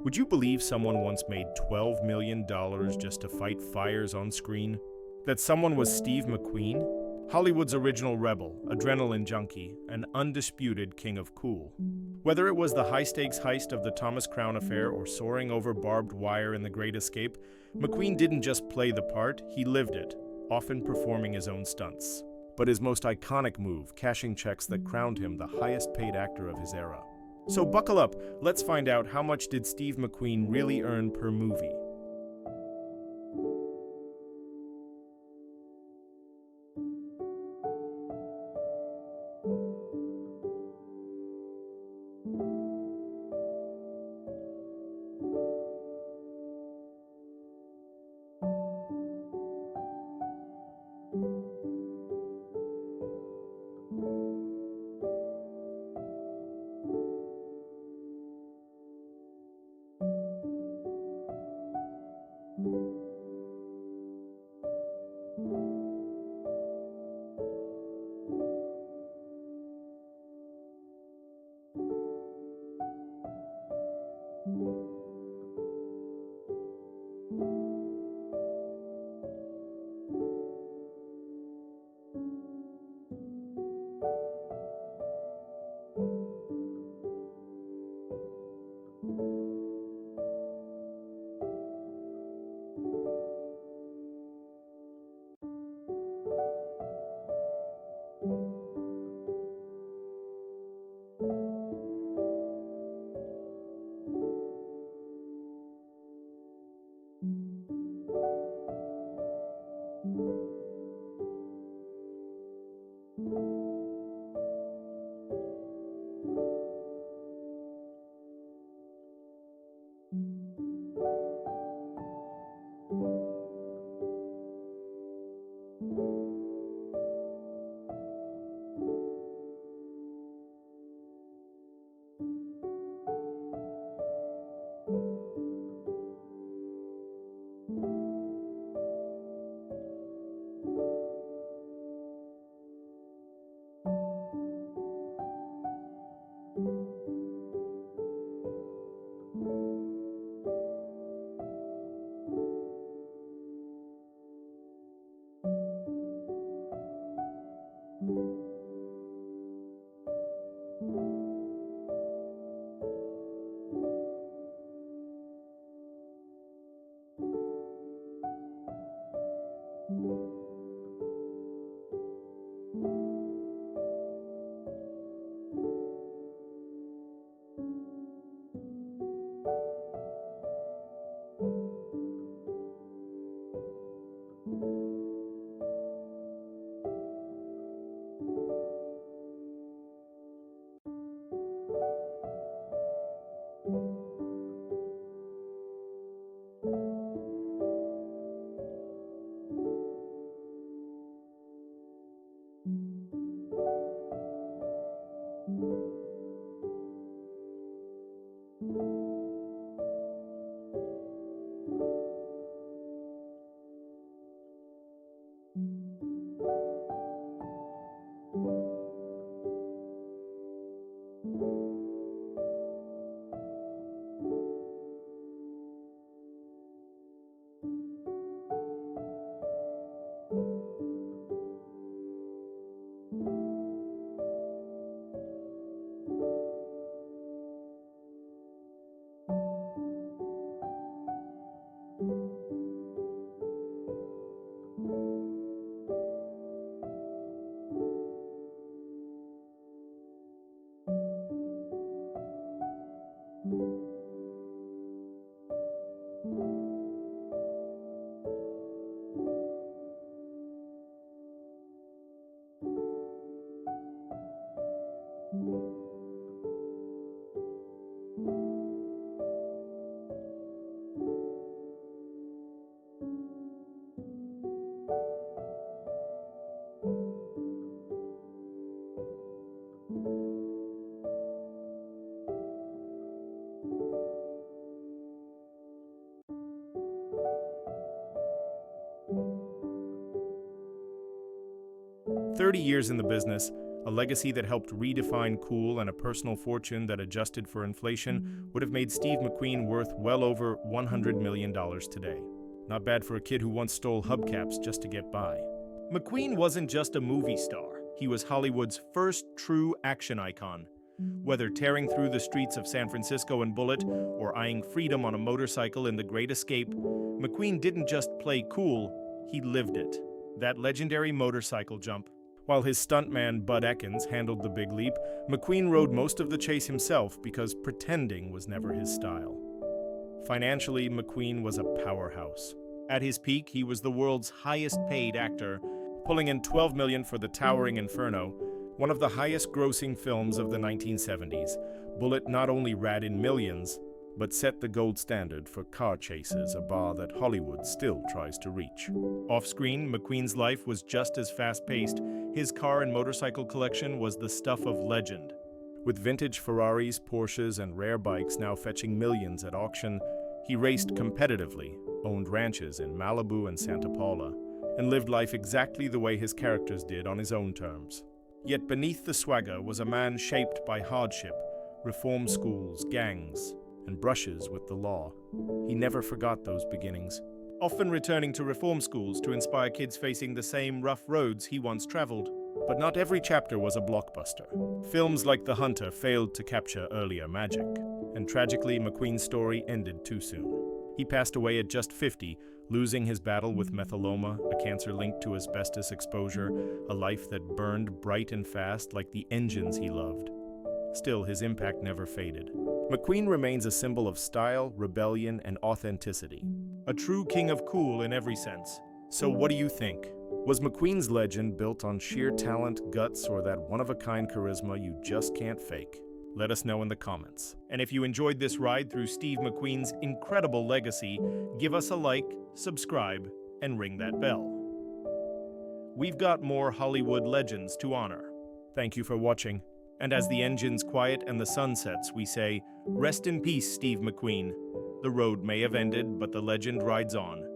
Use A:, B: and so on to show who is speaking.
A: Would you believe someone once made $12 million just to fight fires on screen? That someone was Steve McQueen? Hollywood's original rebel, adrenaline junkie, an undisputed king of cool. Whether it was the high-stakes heist of the Thomas Crown Affair or soaring over barbed wire in The Great Escape, McQueen didn't just play the part, he lived it, often performing his own stunts. But his most iconic move, cashing checks that crowned him the highest-paid actor of his era. So buckle up, let's find out how much did Steve McQueen really earn per movie. "30 years in the business, A legacy that helped redefine cool, and a personal fortune that, adjusted for inflation, would have made Steve McQueen worth well over $100 million today. Not bad for a kid who once stole hubcaps just to get by. McQueen wasn't just a movie star. He was Hollywood's first true action icon. Whether tearing through the streets of San Francisco in Bullitt or eyeing freedom on a motorcycle in The Great Escape, McQueen didn't just play cool, he lived it. That legendary motorcycle jump. While his stuntman Bud Ekins handled the big leap, McQueen rode most of the chase himself because pretending was never his style. Financially, McQueen was a powerhouse. At his peak, he was the world's highest-paid actor, pulling in $12 million for The Towering Inferno, one of the highest-grossing films of the 1970s. Bullitt not only ran in millions, but set the gold standard for car chases, a bar that Hollywood still tries to reach. Off-screen, McQueen's life was just as fast-paced. His car and motorcycle collection was the stuff of legend. With vintage Ferraris, Porsches, and rare bikes now fetching millions at auction, he raced competitively, owned ranches in Malibu and Santa Paula, and lived life exactly the way his characters did on his own terms. Yet beneath the swagger was a man shaped by hardship, reform schools, gangs, and brushes with the law. He never forgot those beginnings, often returning to reform schools to inspire kids facing the same rough roads he once traveled. But not every chapter was a blockbuster. Films like The Hunter failed to capture earlier magic, and tragically, McQueen's story ended too soon. He passed away at just 50, losing his battle with methyloma, a cancer linked to asbestos exposure, a life that burned bright and fast like the engines he loved. Still, his impact never faded. McQueen remains a symbol of style, rebellion, and authenticity. A true king of cool in every sense. So what do you think? Was McQueen's legend built on sheer talent, guts, or that one-of-a-kind charisma you just can't fake? Let us know in the comments. And if you enjoyed this ride through Steve McQueen's incredible legacy, give us a like, subscribe, and ring that bell. We've got more Hollywood legends to honor. Thank you for watching. And as the engines quiet and the sun sets, we say, rest in peace, Steve McQueen. The road may have ended, but the legend rides on.